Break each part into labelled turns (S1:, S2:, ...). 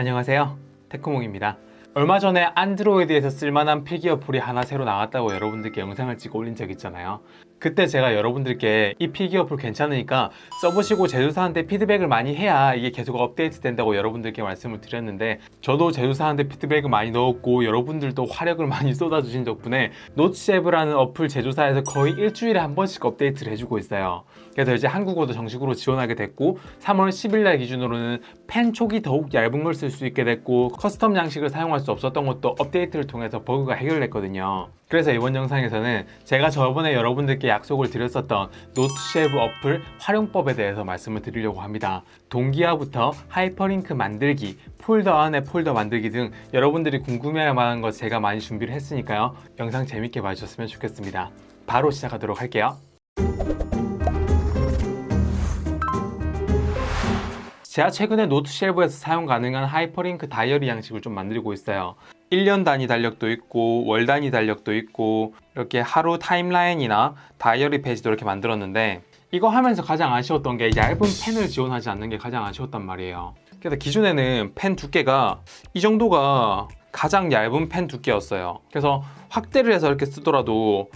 S1: 안녕하세요, 테크몽입니다. 얼마 전에 안드로이드에서 쓸만한 필기 어플이 하나 새로 나왔다고 여러분들께 영상을 찍어 올린 적 있잖아요. 그때 제가 여러분들께 이 필기 어플 괜찮으니까 써보시고 제조사한테 피드백을 많이 해야 이게 계속 업데이트 된다고 여러분들께 말씀을 드렸는데, 저도 제조사한테 피드백을 많이 넣었고 여러분들도 화력을 많이 쏟아주신 덕분에 노트쉐프라는 어플 제조사에서 거의 일주일에 한 번씩 업데이트를 해주고 있어요. 그래서 이제 한국어도 정식으로 지원하게 됐고, 3월 10일 날 기준으로는 펜 촉이 더욱 얇은 걸 쓸 수 있게 됐고, 커스텀 양식을 사용할 수 없었던 것도 업데이트를 통해서 버그가 해결됐거든요. 그래서 이번 영상에서는 제가 저번에 여러분들께 약속을 드렸었던 노트쉐프 어플 활용법에 대해서 말씀을 드리려고 합니다. 동기화부터 하이퍼링크 만들기, 폴더 안에 폴더 만들기 등 여러분들이 궁금해할 만한 것 제가 많이 준비를 했으니까요. 영상 재밌게 봐주셨으면 좋겠습니다. 바로 시작하도록 할게요. 제가 최근에 노트쉐프에서 사용 가능한 하이퍼링크 다이어리 양식을 좀 만들고 있어요. 1년 단위 달력도 있고 월 단위 달력도 있고 이렇게 하루 타임라인이나 다이어리 페이지도 이렇게 만들었는데, 이거 하면서 가장 아쉬웠던 게 얇은 펜을 지원하지 않는 게 가장 아쉬웠단 말이에요. 그래서 기존에는 펜 두께가 이 정도가 가장 얇은 펜 두께였어요. 그래서 확대를 해서 이렇게 쓰더라도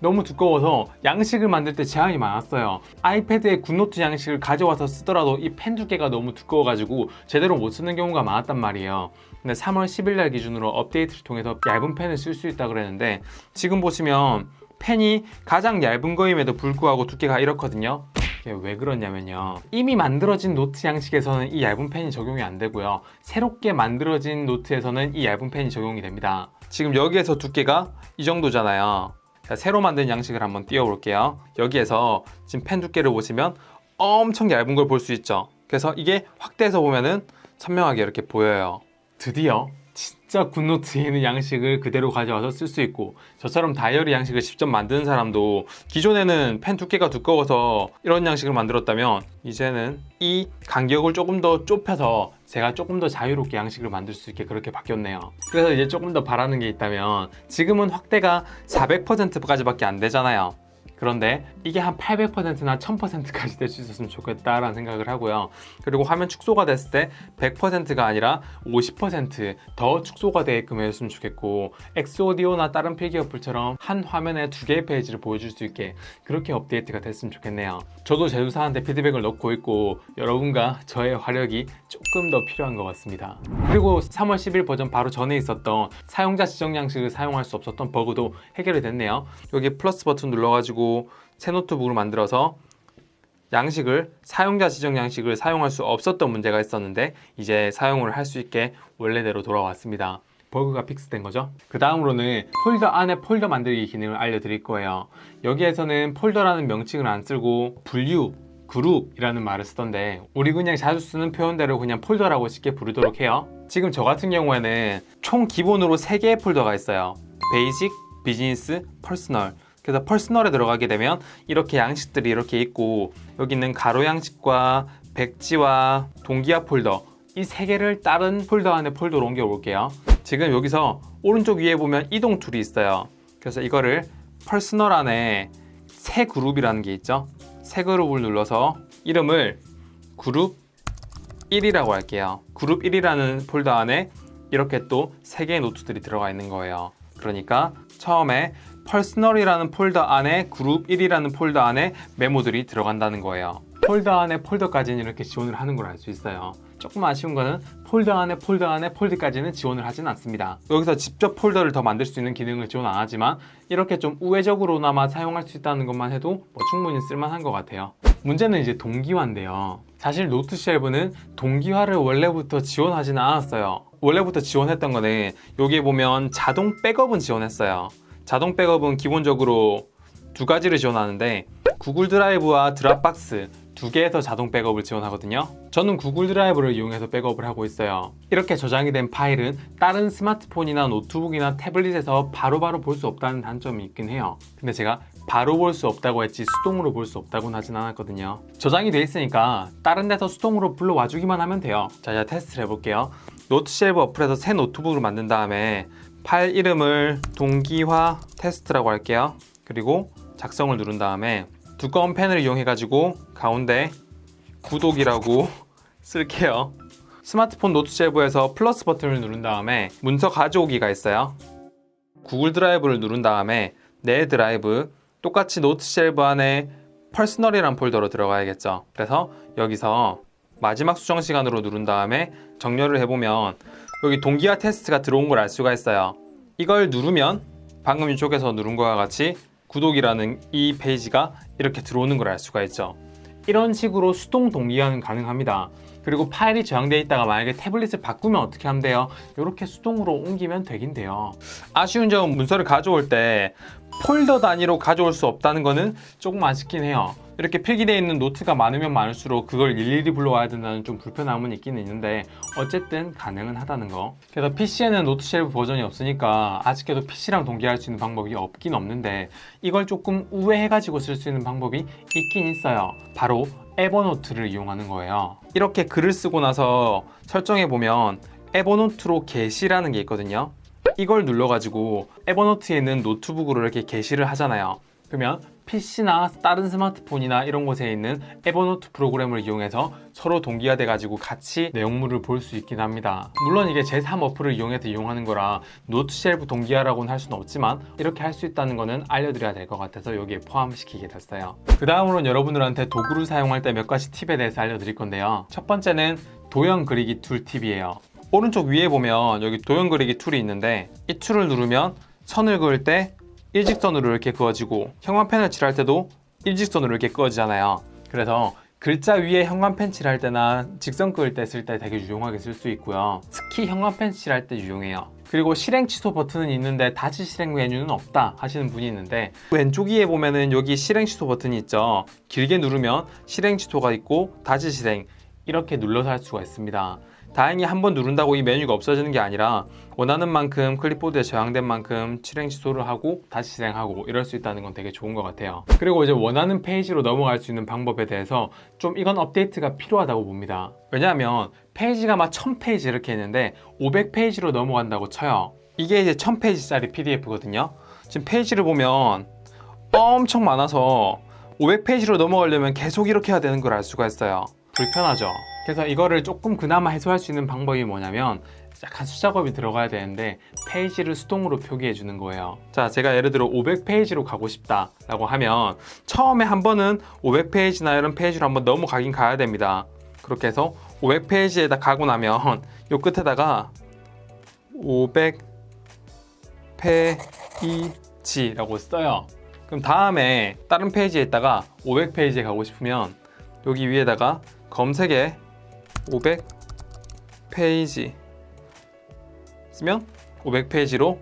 S1: 너무 두꺼워서 양식을 만들 때 제한이 많았어요. 아이패드에 굿노트 양식을 가져와서 쓰더라도 이 펜 두께가 너무 두꺼워가지고 제대로 못 쓰는 경우가 많았단 말이에요. 근데 3월 10일 날 기준으로 업데이트를 통해서 얇은 펜을 쓸 수 있다고 그랬는데, 지금 보시면 펜이 가장 얇은 거임에도 불구하고 두께가 이렇거든요. 이게 왜 그러냐면요, 이미 만들어진 노트 양식에서는 이 얇은 펜이 적용이 안 되고요, 새롭게 만들어진 노트에서는 이 얇은 펜이 적용이 됩니다. 지금 여기에서 두께가 이 정도잖아요. 자, 새로 만든 양식을 한번 띄워볼게요. 여기에서 지금 펜 두께를 보시면 엄청 얇은 걸 볼 수 있죠. 그래서 이게 확대해서 보면은 선명하게 이렇게 보여요. 드디어 진짜 굿노트에 있는 양식을 그대로 가져와서 쓸 수 있고, 저처럼 다이어리 양식을 직접 만드는 사람도 기존에는 펜 두께가 두꺼워서 이런 양식을 만들었다면, 이제는 이 간격을 조금 더 좁혀서 제가 조금 더 자유롭게 양식을 만들 수 있게 그렇게 바뀌었네요. 그래서 이제 조금 더 바라는 게 있다면, 지금은 확대가 400%까지밖에 안 되잖아요. 그런데 이게 한 800%나 1000%까지 될 수 있었으면 좋겠다라는 생각을 하고요. 그리고 화면 축소가 됐을 때 100%가 아니라 50% 축소가 되게끔 해줬으면 좋겠고, 엑스오디오나 다른 필기 어플처럼 한 화면에 2개의 페이지를 보여줄 수 있게 그렇게 업데이트가 됐으면 좋겠네요. 저도 제조사한테 피드백을 넣고 있고 여러분과 저의 화력이 조금 더 필요한 것 같습니다. 그리고 3월 10일 버전 바로 전에 있었던 사용자 지정 양식을 사용할 수 없었던 버그도 해결이 됐네요. 여기 플러스 버튼 눌러가지고 새 노트북을 만들어서 양식을, 사용자 지정 양식을 사용할 수 없었던 문제가 있었는데 이제 사용을 할 수 있게 원래대로 돌아왔습니다. 버그가 픽스된 거죠. 그 다음으로는 폴더 안에 폴더 만들기 기능을 알려드릴 거예요. 여기에서는 폴더라는 명칭을 안 쓰고 분류, 그룹이라는 말을 쓰던데, 우리 그냥 자주 쓰는 표현대로 그냥 폴더라고 쉽게 부르도록 해요. 지금 저 같은 경우에는 총 기본으로 3개의 폴더가 있어요. 베이직, 비즈니스, 퍼스널. 그래서 퍼스널에 들어가게 되면 이렇게 양식들이 이렇게 있고, 여기 있는 가로 양식과 백지와 동기화 폴더, 이 3개를 다른 폴더 안에 폴더로 옮겨 볼게요. 지금 여기서 오른쪽 위에 보면 이동 툴이 있어요. 그래서 이거를 퍼스널 안에 새 그룹이라는 게 있죠. 새 그룹을 눌러서 이름을 그룹 1이라고 할게요. 그룹 1이라는 폴더 안에 이렇게 또 3개의 노트들이 들어가 있는 거예요. 그러니까 처음에 퍼스널이라는 폴더 안에 그룹 1이라는 폴더 안에 메모들이 들어간다는 거예요. 폴더 안에 폴더까지는 이렇게 지원을 하는 걸 알 수 있어요. 조금 아쉬운 거는 폴더 안에 폴더까지는 지원을 하진 않습니다. 여기서 직접 폴더를 더 만들 수 있는 기능을 지원 안 하지만, 이렇게 좀 우회적으로나마 사용할 수 있다는 것만 해도 충분히 쓸만한 것 같아요. 문제는 이제 동기화인데요. 사실 노트쉐프는 동기화를 원래부터 지원하지는 않았어요. 원래부터 지원했던 거는 여기에 보면 자동 백업은 지원했어요. 자동 백업은 기본적으로 2가지를 지원하는데, 구글 드라이브와 드랍박스 2개에서 자동 백업을 지원하거든요. 저는 구글 드라이브를 이용해서 백업을 하고 있어요. 이렇게 저장이 된 파일은 다른 스마트폰이나 노트북이나 태블릿에서 바로바로 볼 수 없다는 단점이 있긴 해요. 근데 제가 바로 볼 수 없다고 했지 수동으로 볼 수 없다고는 하진 않았거든요. 저장이 돼 있으니까 다른 데서 수동으로 불러와 주기만 하면 돼요. 자, 이제 테스트를 해볼게요. 노트쉐프 어플에서 새 노트북을 만든 다음에 파일 이름을 동기화 테스트라고 할게요. 그리고 작성을 누른 다음에 두꺼운 펜을 이용해 가지고 가운데 구독이라고 쓸게요. 스마트폰 노트 쉘브에서 플러스 버튼을 누른 다음에 문서 가져오기가 있어요. 구글 드라이브를 누른 다음에 내 드라이브, 똑같이 노트 쉘브 안에 퍼스널이란 폴더로 들어가야겠죠. 그래서 여기서 마지막 수정 시간으로 누른 다음에 정렬을 해보면 여기 동기화 테스트가 들어온 걸 알 수가 있어요. 이걸 누르면 방금 이쪽에서 누른 것과 같이 구독이라는 이 페이지가 이렇게 들어오는 걸 알 수가 있죠. 이런 식으로 수동 동기화는 가능합니다. 그리고 파일이 저장되어 있다가 만약에 태블릿을 바꾸면 어떻게 하면 돼요? 이렇게 수동으로 옮기면 되긴 돼요. 아쉬운 점은 문서를 가져올 때 폴더 단위로 가져올 수 없다는 거는 조금 아쉽긴 해요. 이렇게 필기되어 있는 노트가 많으면 많을수록 그걸 일일이 불러와야 된다는 좀 불편함은 있기는 있는데 어쨌든 가능은 하다는 거. 그래서 PC에는 노트 쉘브 버전이 없으니까 아쉽게도 PC랑 동기화할 수 있는 방법이 없긴 없는데 이걸 조금 우회해가지고 쓸 수 있는 방법이 있긴 있어요. 바로 에버노트를 이용하는 거예요. 이렇게 글을 쓰고 나서 설정해보면 에버노트로 게시라는 게 있거든요. 이걸 눌러가지고 에버노트에 있는 노트북으로 이렇게 게시를 하잖아요. 그러면 PC나 다른 스마트폰이나 이런 곳에 있는 에버노트 프로그램을 이용해서 서로 동기화돼 가지고 같이 내용물을 볼 수 있긴 합니다. 물론 이게 제3 어플을 이용해서 이용하는 거라 노트 쉘브 동기화라고는 할 수는 없지만 이렇게 할 수 있다는 거는 알려드려야 될 것 같아서 여기에 포함시키게 됐어요. 그 다음으로는 여러분들한테 도구를 사용할 때 몇 가지 팁에 대해서 알려드릴 건데요. 첫 번째는 도형 그리기 툴 팁이에요. 오른쪽 위에 보면 여기 도형 그리기 툴이 있는데 이 툴을 누르면 선을 그을 때 일직선으로 이렇게 그어지고 형광펜을 칠할 때도 일직선으로 이렇게 그어지잖아요. 그래서 글자 위에 형광펜 칠할 때나 직선 그을 때 쓸 때 되게 유용하게 쓸 수 있고요. 특히 형광펜 칠할 때 유용해요. 그리고 실행 취소 버튼은 있는데 다시 실행 메뉴는 없다 하시는 분이 있는데 왼쪽 위에 보면은 여기 실행 취소 버튼이 있죠. 길게 누르면 실행 취소가 있고 다시 실행 이렇게 눌러서 할 수가 있습니다. 다행히 한번 누른다고 이 메뉴가 없어지는 게 아니라 원하는 만큼 클립보드에 저장된 만큼 실행 취소를 하고 다시 실행하고 이럴 수 있다는 건 되게 좋은 것 같아요. 그리고 이제 원하는 페이지로 넘어갈 수 있는 방법에 대해서 좀 이건 업데이트가 필요하다고 봅니다. 왜냐하면 페이지가 막 1000페이지 이렇게 있는데 500페이지로 넘어간다고 쳐요. 이게 이제 1000페이지짜리 PDF거든요. 지금 페이지를 보면 엄청 많아서 500페이지로 넘어가려면 계속 이렇게 해야 되는 걸 알 수가 있어요. 불편하죠. 그래서 이거를 조금 그나마 해소할 수 있는 방법이 뭐냐면 약간 수작업이 들어가야 되는데 페이지를 수동으로 표기해 주는 거예요. 자, 제가 예를 들어 500페이지로 가고 싶다 라고 하면 처음에 한 번은 500페이지나 이런 페이지로 한번 넘어가긴 가야 됩니다. 그렇게 해서 500페이지에다 가고 나면 요 끝에다가 500페이지라고 써요. 그럼 다음에 다른 페이지에 있다가 500페이지에 가고 싶으면 여기 위에다가 검색에 500페이지 쓰면 500페이지로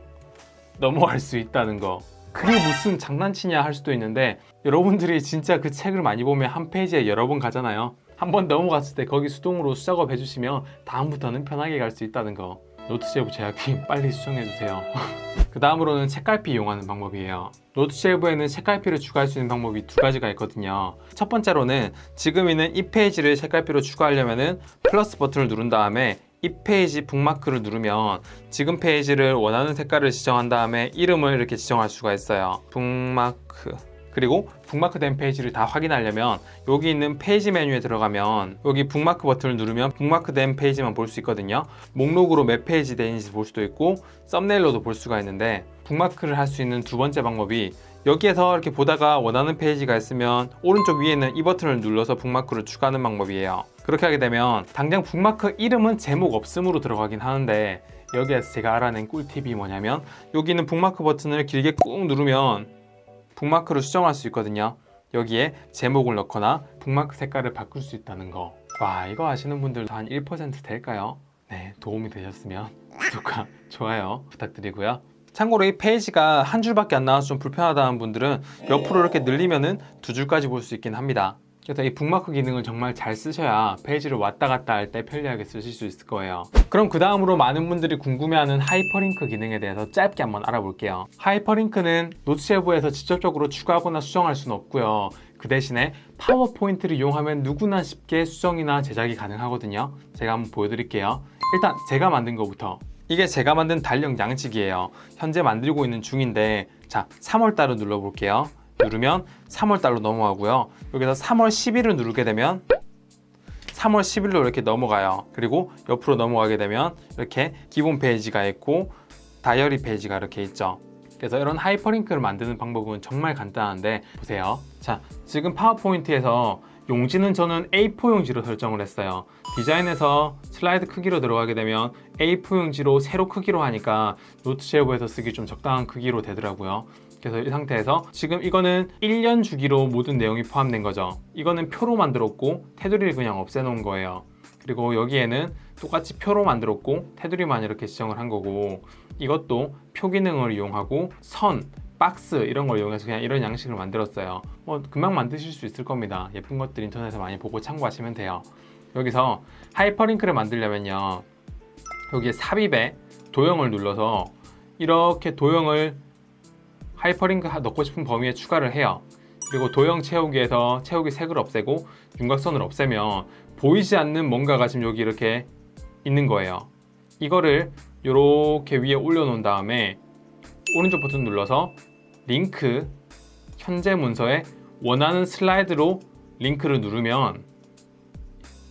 S1: 넘어갈 수 있다는 거. 그게 무슨 장난치냐 할 수도 있는데 여러분들이 진짜 그 책을 많이 보면 한 페이지에 여러 번 가잖아요. 한 번 넘어갔을 때 거기 수동으로 수작업 해주시면 다음부터는 편하게 갈 수 있다는 거. 노트쉘브 제작팀 빨리 수정해주세요. 그 다음으로는 책갈피 이용하는 방법이에요. 노트쉘브에는 책갈피를 추가할 수 있는 방법이 두 가지가 있거든요. 첫 번째로는 지금 있는 이 페이지를 책갈피로 추가하려면 플러스 버튼을 누른 다음에 이 페이지 북마크를 누르면 지금 페이지를 원하는 색깔을 지정한 다음에 이름을 이렇게 지정할 수가 있어요. 북마크. 그리고 북마크된 페이지를 다 확인하려면 여기 있는 페이지 메뉴에 들어가면 여기 북마크 버튼을 누르면 북마크된 페이지만 볼 수 있거든요. 목록으로 몇 페이지 되는지 볼 수도 있고 썸네일로도 볼 수가 있는데 북마크를 할 수 있는 두 번째 방법이 여기에서 이렇게 보다가 원하는 페이지가 있으면 오른쪽 위에 있는 이 버튼을 눌러서 북마크를 추가하는 방법이에요. 그렇게 하게 되면 당장 북마크 이름은 제목 없음으로 들어가긴 하는데 여기에서 제가 알아낸 꿀팁이 뭐냐면 여기 있는 북마크 버튼을 길게 꾹 누르면 북마크를 수정할 수 있거든요. 여기에 제목을 넣거나 북마크 색깔을 바꿀 수 있다는 거. 와, 이거 아시는 분들도 한 1% 될까요? 네, 도움이 되셨으면 구독과 좋아요 부탁드리고요. 참고로 이 페이지가 한 줄밖에 안 나와서 좀 불편하다는 분들은 옆으로 이렇게 늘리면은 두 줄까지 볼 수 있긴 합니다. 그래서 이 북마크 기능을 정말 잘 쓰셔야 페이지를 왔다 갔다 할 때 편리하게 쓰실 수 있을 거예요. 그럼 그 다음으로 많은 분들이 궁금해하는 하이퍼링크 기능에 대해서 짧게 한번 알아볼게요. 하이퍼링크는 노트쉘브에서 직접적으로 추가하거나 수정할 수는 없고요. 그 대신에 파워포인트를 이용하면 누구나 쉽게 수정이나 제작이 가능하거든요. 제가 한번 보여드릴게요. 일단 제가 만든 거부터. 이게 제가 만든 달력 양식이에요. 현재 만들고 있는 중인데 자, 3월달을 눌러볼게요. 누르면 3월달로 넘어가고요. 여기서 3월 10일을 누르게 되면 3월 10일로 이렇게 넘어가요. 그리고 옆으로 넘어가게 되면 이렇게 기본 페이지가 있고 다이어리 페이지가 이렇게 있죠. 그래서 이런 하이퍼링크를 만드는 방법은 정말 간단한데 보세요. 자, 지금 파워포인트에서 용지는 저는 A4 용지로 설정을 했어요. 디자인에서 슬라이드 크기로 들어가게 되면 A4 용지로 세로 크기로 하니까 노트 쉘브에서 쓰기 좀 적당한 크기로 되더라고요. 그래서 이 상태에서 지금 이거는 1년 주기로 모든 내용이 포함된 거죠. 이거는 표로 만들었고 테두리를 그냥 없애놓은 거예요. 그리고 여기에는 똑같이 표로 만들었고 테두리만 이렇게 지정을 한 거고, 이것도 표 기능을 이용하고 선, 박스 이런 걸 이용해서 그냥 이런 양식을 만들었어요. 금방 만드실 수 있을 겁니다. 예쁜 것들 인터넷에서 많이 보고 참고하시면 돼요. 여기서 하이퍼링크를 만들려면요, 여기에 삽입에 도형을 눌러서 이렇게 도형을 하이퍼링크 넣고 싶은 범위에 추가를 해요. 그리고 도형 채우기에서 채우기 색을 없애고 윤곽선을 없애면 보이지 않는 뭔가가 지금 여기 이렇게 있는 거예요. 이거를 이렇게 위에 올려놓은 다음에 오른쪽 버튼 눌러서 링크, 현재 문서에 원하는 슬라이드로 링크를 누르면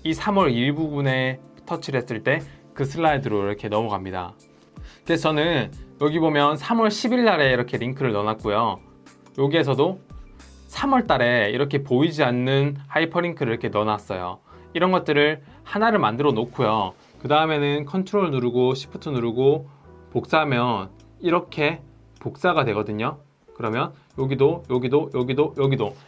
S1: 이 3월 1 부분에 터치를 했을 때 그 슬라이드로 이렇게 넘어갑니다. 그래서 저는 여기 보면 3월 10일 날에 이렇게 링크를 넣어놨고요. 여기에서도 3월 달에 이렇게 보이지 않는 하이퍼링크를 이렇게 넣어놨어요. 이런 것들을 하나를 만들어 놓고요. 그 다음에는 컨트롤 누르고 시프트 누르고 복사하면 이렇게 복사가 되거든요. 그러면 여기도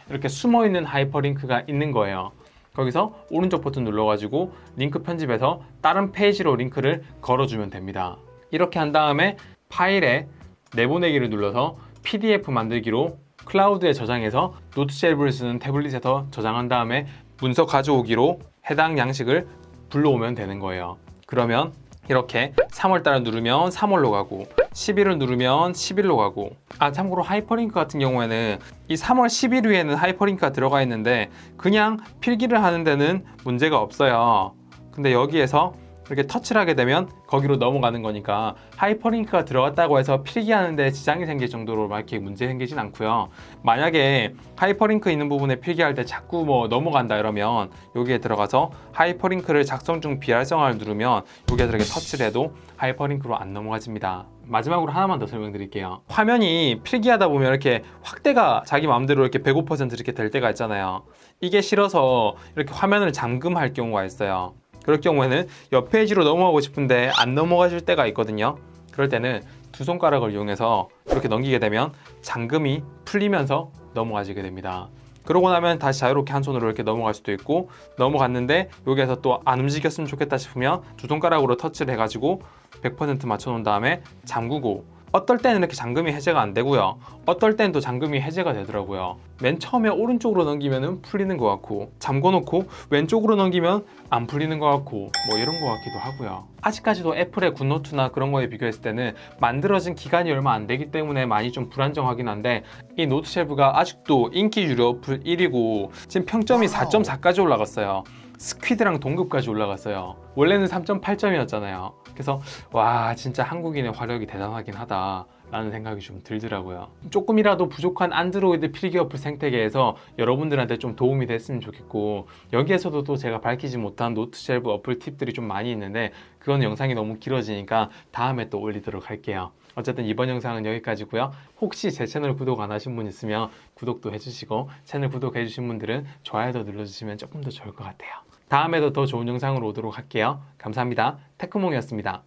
S1: 이렇게 숨어있는 하이퍼링크가 있는 거예요. 거기서 오른쪽 버튼 눌러가지고 링크 편집해서 다른 페이지로 링크를 걸어주면 됩니다. 이렇게 한 다음에 파일에 내보내기를 눌러서 PDF 만들기로 클라우드에 저장해서 노트쉘브를 쓰는 태블릿에서 저장한 다음에 문서 가져오기로 해당 양식을 불러오면 되는 거예요. 그러면 이렇게 3월달을 누르면 3월로 가고 10일을 누르면 10일로 가고, 참고로 하이퍼링크 같은 경우에는 이 3월 10일 위에는 하이퍼링크가 들어가 있는데 그냥 필기를 하는 데는 문제가 없어요. 근데 여기에서 이렇게 터치를 하게 되면 거기로 넘어가는 거니까 하이퍼링크가 들어갔다고 해서 필기하는데 지장이 생길 정도로 막 이렇게 문제 생기진 않고요. 만약에 하이퍼링크 있는 부분에 필기할 때 자꾸 넘어간다 이러면 여기에 들어가서 하이퍼링크를 작성 중 비활성화를 누르면 여기에 이렇게 터치를 해도 하이퍼링크로 안 넘어가집니다. 마지막으로 하나만 더 설명드릴게요. 화면이 필기하다 보면 이렇게 확대가 자기 마음대로 이렇게 105% 이렇게 될 때가 있잖아요. 이게 싫어서 이렇게 화면을 잠금할 경우가 있어요. 그럴 경우에는 옆 페이지로 넘어가고 싶은데 안 넘어가실 때가 있거든요. 그럴 때는 두 손가락을 이용해서 이렇게 넘기게 되면 잠금이 풀리면서 넘어가지게 됩니다. 그러고 나면 다시 자유롭게 한 손으로 이렇게 넘어갈 수도 있고, 넘어갔는데 여기에서 또 안 움직였으면 좋겠다 싶으면 두 손가락으로 터치를 해가지고 100% 맞춰놓은 다음에 잠그고, 어떨 때는 이렇게 잠금이 해제가 안 되고요. 어떨 때는 또 잠금이 해제가 되더라고요. 맨 처음에 오른쪽으로 넘기면 풀리는 것 같고, 잠궈놓고 왼쪽으로 넘기면 안 풀리는 것 같고, 이런 것 같기도 하고요. 아직까지도 애플의 굿노트나 그런 거에 비교했을 때는 만들어진 기간이 얼마 안 되기 때문에 많이 좀 불안정하긴 한데, 이 노트쉘브가 아직도 인기주류 어플 1위고 지금 평점이 4.4까지 올라갔어요. 스퀴드랑 동급까지 올라갔어요. 원래는 3.8점이었잖아요. 그래서 와, 진짜 한국인의 화력이 대단하긴 하다 라는 생각이 좀 들더라고요. 조금이라도 부족한 안드로이드 필기 어플 생태계에서 여러분들한테 좀 도움이 됐으면 좋겠고, 여기에서도 또 제가 밝히지 못한 노트쉘브 어플 팁들이 좀 많이 있는데 그건 영상이 너무 길어지니까 다음에 또 올리도록 할게요. 어쨌든 이번 영상은 여기까지고요. 혹시 제 채널 구독 안 하신 분 있으면 구독도 해주시고, 채널 구독해 주신 분들은 좋아요도 눌러주시면 조금 더 좋을 것 같아요. 다음에도 더 좋은 영상으로 오도록 할게요. 감사합니다. 테크몽이었습니다.